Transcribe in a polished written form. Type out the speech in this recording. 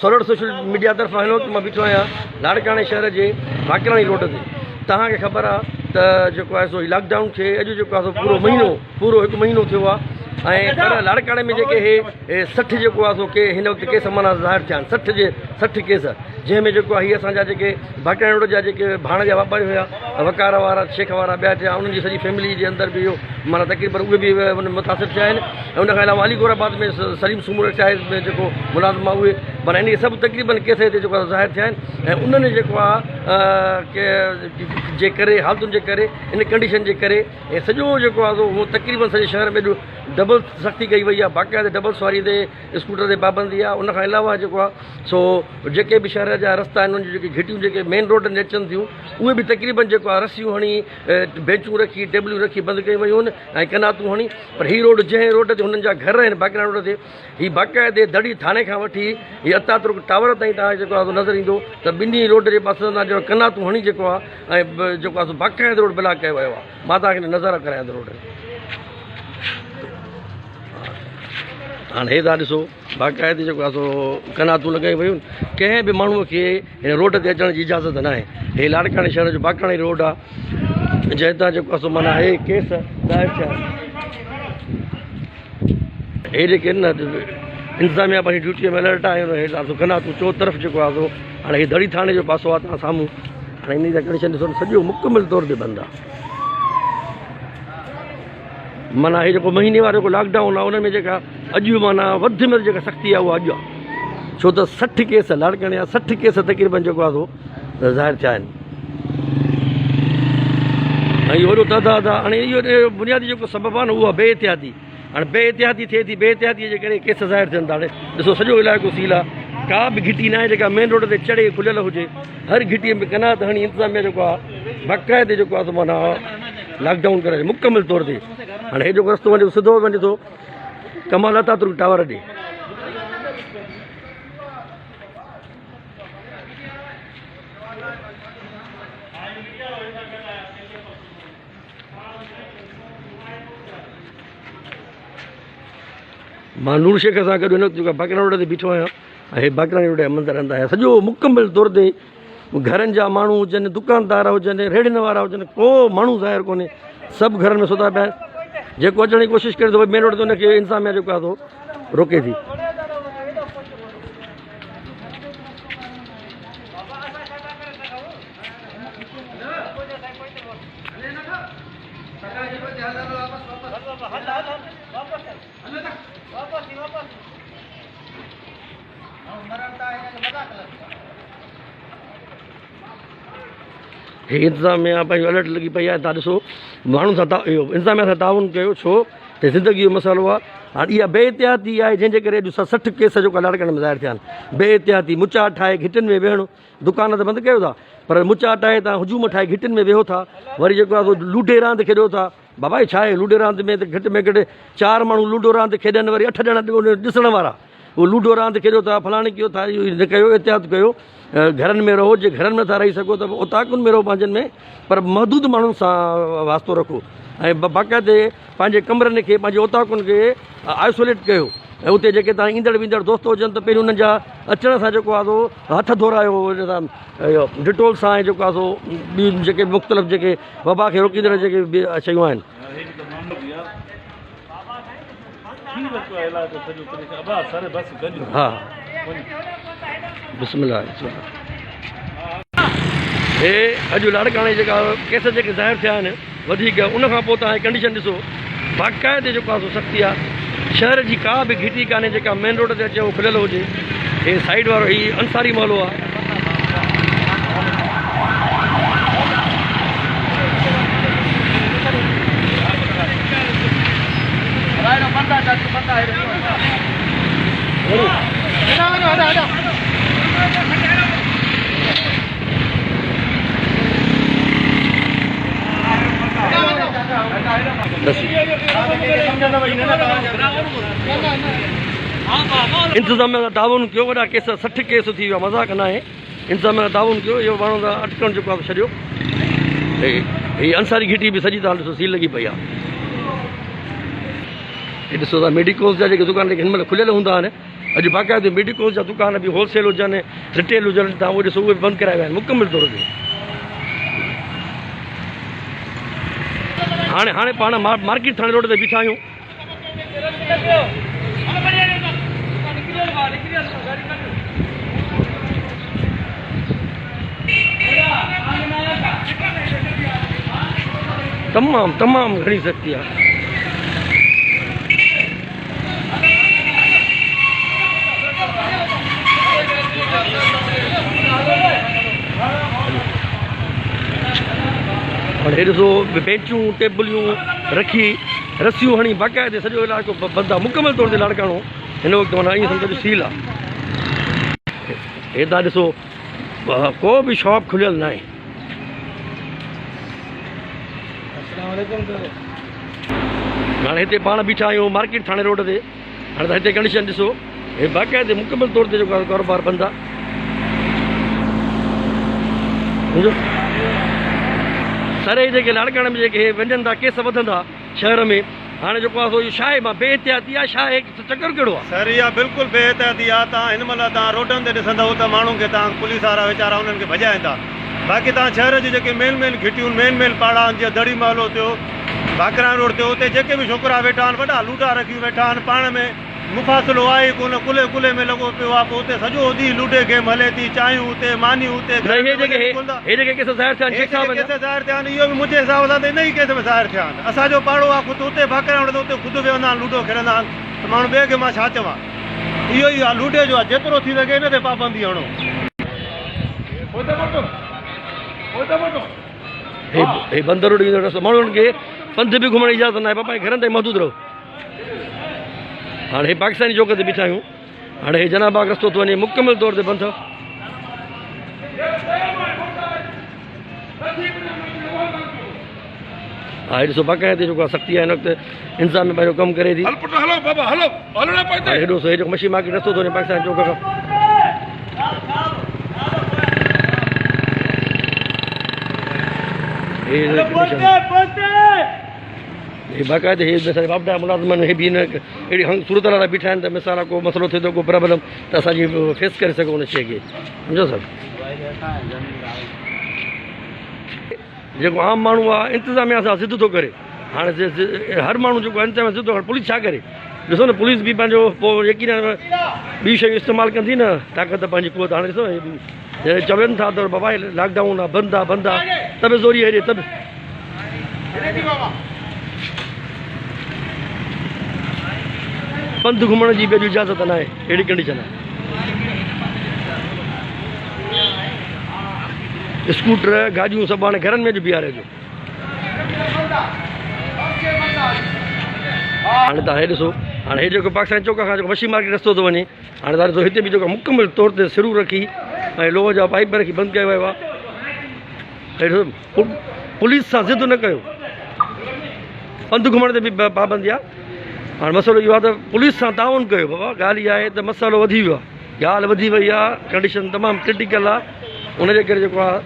Solar social media तरफ़ हिन वक़्तु मां बीठो आहियां लाड़काणे शहर जे भाकराणी रोड ते। तव्हांखे ख़बर आहे त जेको आहे सो लॉकडाउन खे अॼु जेको आहे सो पूरो हिकु महीनो थियो आहे ऐं पर लाड़काणे में जेके हे 60 जेको आहे सो के हिन वक़्तु केस माना ज़ाहिर थिया आहिनि 60 केस, जंहिंमें जेको आहे हीअ असांजा जेके भाकराणी रोड जा जेके भाण जा वापारी हुया वकार वारा शेख वारा ॿिया थिया उन्हनि जी सॼी फैमिली जे अंदरि बि इहो माना तक़रीबन उहे बि मुतासिर थिया आहिनि ऐं उनखां अलावा अलीगोराबाद में सलीम सूमर शाहिद में जेको मुलाज़िम आहे उहे माना इन सभु तक़रीबन केस हिते जेको आहे ज़ाहिर थिया आहिनि ऐं उन्हनि जेको आहे जे करे हालतुनि जे करे इन कंडीशन जे करे ऐं सॼो जेको आहे उहो तक़रीबन सॼे शहर में डबल सख़्ती कई वई आहे, बाक़ाइदे डबल सवारी ते स्कूटर ते पाबंदी आहे। उनखां अलावा जेको आहे सो जेके बि शहर जा रस्ता आहिनि उन्हनि जूं जेके घिटियूं जेके मेन रोड ते अचनि थियूं उहे बि तक़रीबन जेको आहे रसियूं हणी बेंचूं रखी टेबलियूं रखी बंदि कयूं वयूं आहिनि ऐं कनातूं हणी। पर हीअ रोड जंहिं रोड ते हुननि जा घर आहिनि भाकराणी रोड ते हीअ बाक़ाइदे दड़ी थाणे खां वठी हीअ अतातुर्क टावर ताईं तव्हांखे जेको आहे नज़र ईंदो त ॿिन्ही रोड जे पासे तव्हां कनातूं हणी जेको आहे ऐं जेको आहे बाक़ाइदे रोड ब्लॉक कयो वियो आहे। मां तव्हांखे नज़ारा करायां थो रोड हाणे हे तव्हां ॾिसो बाक़ाइदे जेको आहे सो कनातूं लॻाई वयूं आहिनि, कंहिं बि माण्हूअ खे हिन रोड ते अचण जी इजाज़त न आहे। हे लाड़काणे शहर जो भाकराणी रोड आहे जंहिं तां जेको आहे सो माना हे केस ज़ाहिर थिया हे जेके न इंतिज़ामिया पंहिंजी ड्यूटीअ में अलर्ट आहे हे कनातूं चो तरफ़ जेको आहे सो हाणे हे दड़ी थाणे जो पासो आहे तव्हां साम्हूं हाणे इन जा कंडीशन ॾिसो सॼो मुकमल तौर ते बंदि आहे। माना हे जेको महीने वारो जेको लॉकडाउन आहे उन में जेका अॼु माना वधि में जेका सख़्ती आहे उहा अॼु आहे, छो त 60 केस लाड़काणे जा 60 केस तक़रीबन जेको आहे सो ज़ाहिर थिया आहिनि ऐं इहो वॾो तइदाद आहे। हाणे इहो बुनियादी जेको सबबु आहे न उहा बेहतियाती, हाणे बेहतियाती थिए थी, बेहतियातीअ जे करे केस ज़ाहिर थियनि था। हाणे ॾिसो सॼो इलाइक़ो सील आहे, का बि घिटी न आहे जेका मेन रोड ते चढ़े खुलियल हुजे, हर घिटीअ में कनात हणी इंतिज़ामिया जेको आहे बाक़ाइदे जेको आहे माना लॉकडाउन करे मुकमल तौर ते। हाणे हे जेको रस्तो वञे सिधो वञे थो कमाल अतातुर्क टावर ॾे। मां नूर शेख सां गॾु हिन वक़्तु भाकराणी रोड ते बीठो आहियां ऐं हे भाकराणी रोड जा मंदर रहंदा आहियां। सॼो मुकमल तौर ते घरनि जा माण्हू हुजनि, दुकानदार हुजनि, रेड़ियुनि वारा हुजनि, को माण्हू ज़ाहिर कोन्हे, सभु घरनि में सुधा पिया आहिनि। जेको अचण जी कोशिशि करे थो मेन रोड ते हुनखे इंतिज़ामिया जेको आहे सो रोके थी। हे इंतिज़ामिया पंहिंजो अलर्ट लॻी पई आहे। तव्हां ॾिसो माण्हुनि सां इहो इंतिज़ामिया सां ताउन कयो, छो त ज़िंदगी जो मसालो आहे। हाणे इहा बेहतियाती आहे जंहिंजे करे अॼु 60 केस जेको लाड़काणे में ज़ाहिर थिया आहिनि। बेहतियाती मुचा ठाहे घिटियुनि में वेहणु, दुकान त बंदि कयो था पर मुचा ठाहे तव्हां हुजूम ठाहे घिटियुनि में वेहो था, वरी जेको आहे लूडे रांदि खेॾो था। बाबा छा आहे लूडे रांदि में त घटि में घटि 4 माण्हू लूडो रांदि खेॾनि, वरी 8 ॼणा ॾिसण वारा उहो लूडो रांदि खेॾो था, फलाणी कयो था, इहो न कयो, एहतियात कयो। घरनि में रहो, जे घरनि में नथा रही सघो त उताकुनि में रहो पंहिंजनि में, पर महदूद माण्हुनि सां वास्तो रखो ऐं बाक़ाइदे पंहिंजे कमरनि खे पंहिंजे उताकुनि खे आइसोलेट कयो ऐं उते जेके तव्हां ईंदड़ वेंदड़ दोस्त हुजनि त पहिरीं उन्हनि जा अचण सां जेको आहे सो हथ धोरायो डिटोल सां ऐं जेको आहे सो ॿियूं जेके मुख़्तलिफ़ जेके वबा खे रोकींदड़ जेके शयूं आहिनि। हा बिस्मिल्लाह। हे अॼु लाड़काणे जेका केस जेके ज़ाहिर थिया आहिनि वधीक, उनखां पोइ तव्हां कंडीशन ॾिसो बाक़ाइदे जेको आहे सो सख़्ती आहे। शहर जी का बि घिटी कान्हे जेका मेन रोड ते अचे उहो खुलियल हुजे। हे साइड वारो हीउ अंसारी मोहल्लो आहे। इंतिज़ामिया सां ताउन कयो, वॾा केस 60 केस थी विया, मज़ाक न आहे। इंतिज़ामिया सां ताउन कयो, इहो माण्हू सां अटकणु जेको आहे छॾियो। हीअ अंसारी घिटी बि सॼी तव्हां ॾिसो सील लॻी पई आहे। हे ॾिसो था मेडिकोस जा जेके दुकान हिन महिल खुलियल हूंदा आहिनि, अॼु बाक़ाइदे मेडिकोस जा दुकान बि होलसेल हुजनि रिटेल हुजनि, तव्हां उहे ॾिसो उहे बि बंदि कराया विया आहिनि मुकमल तौर ते। हाणे पाण मार्केट थाणे रोड ते बीठा आहियूं। तमामु घणी सख़्ती आहे। और हे ॾिसो बेंचूं टेबलियूं रखी रसियूं हणी बाक़ाइदे सॼो इलाइक़ो बंदि आहे मुकमल तौर ते लाड़काणो हिन वक़्तु माना ईअं सम्झो सील आहे। हे तव्हां ॾिसो को बि शॉप खुलियल न आहे। हाणे हिते पाण बीठा आहियूं मार्केट थाणे रोड ते। हाणे त हिते कंडीशन ॾिसो, हे बाक़ाइदे मुकमल तौर ते जेको कारोबार बंदि आहे। सम्झो सरे जेके लाड़काणे में जेके वञनि था केस वधंदा शहर में, हाणे जेको आहे इहो छा आहे मां बेहतियाती आहे छा आहे चकर कहिड़ो आहे? सर इहा बिल्कुलु बेहतियाती आहे। तव्हां हिन महिल तव्हां रोडनि ते ॾिसंदव त माण्हुनि खे तव्हां पुलिस वारा वीचारा उन्हनि खे भॼाइनि था। बाक़ी तव्हां शहर जी जेके मेन घिटियूं मेन पाड़ा आहिनि, जीअं दड़ी महलो थियो, भाकरा रोड थियो, उते जेके बि छोकिरा वेठा आहिनि वॾा लूडा रखी वेठा आहिनि, पाण में मुफ़ासिलो आहे ई कोन, कुले में लॻो पियो आहे। पोइ उते सॼो ॾींहुं लूडे गेम हले थी, चांहियूं उते मानियूं उते। केस ज़ाहिर थिया आहिनि इहो बि मुंहिंजे हिसाब सां त इन ई केस में ज़ाहिर थिया आहिनि। असांजो पाड़ो आहे ख़ुदि उते भाकरा रोड ते, उते ख़ुदि वेहंदा आहिनि लूडो खेॾंदा आहिनि। त माण्हू ॿिए खे मां छा चवां, इहो ई आहे लूडे जो आहे। जेतिरो थी सघे इन ते पाबंदी हणो। हे बंदि रोड माण्हुनि खे पंधु बि घुमण जी इजाज़त न आहे, पापा घरनि ते महदूद रहो। हाणे हे पाकिस्तानी चौक ते बीठा आहियूं। हाणे हे जनाबाग रस्तो थो वञे मुकमल तौर ते बंदि। हा ॾिसो बाक़ाइदे जेको आहे सख़्ती आहे हिन वक़्तु इंसान में पंहिंजो कमु करे थी। हेॾो हेॾो मच्छी मार्केट रस्तो थो वञे पाकिस्तानी चौक खां। हे बाक़ाइदे हे बाबा मुलाज़िमनि हे बि हिन अहिड़ी सूरत वारा बीठा आहिनि त मिसाल को मसइलो थिए थो, को प्रॉब्लम त असांजी फेस करे सघूं उन शइ खे। सम्झो सर जेको आम माण्हू आहे इंतिज़ामिया सां ज़िद थो करे। हाणे हर माण्हू जेको आहे इंतिज़ामिया ज़िद थो करे, पुलिस छा करे? ॾिसो न पुलिस बि पंहिंजो पोइ यकीन ॿी शयूं इस्तेमालु कंदी न, ताक़त पंहिंजी कुवत। हाणे ॾिसो जॾहिं चवनि था त बाबा लॉकडाउन आहे, बंदि आहे, तब ज़ोरी हेॾे तब पंधु घुमण जी ॿियो इजाज़त न आहे। अहिड़ी कंडीशन आहे। स्कूटर गाॾियूं सभु हाणे घरनि में बि बीहारे जो। हाणे तव्हां हे ॾिसो, हाणे हे जेको पाकिस्तानी चौक खां जेको मच्छी मार्केट रस्तो थो वञे, हाणे तव्हां ॾिसो हिते बि जेको मुकमल तौर ते सिरू रखी ऐं लोह जा पाइप रखी बंदि कयो वियो आहे। पुलिस सां ज़िद न कयो, पंधु घुमण ते बि पाबंदी आहे। हाणे मसइलो इहो आहे त पुलिस सां ताउन कयो। बाबा ॻाल्हि इहा आहे त मसालो वधी वियो आहे, ॻाल्हि वधी वई आहे, कंडीशन तमामु क्रिटिकल आहे। उनजे करे जेको आहे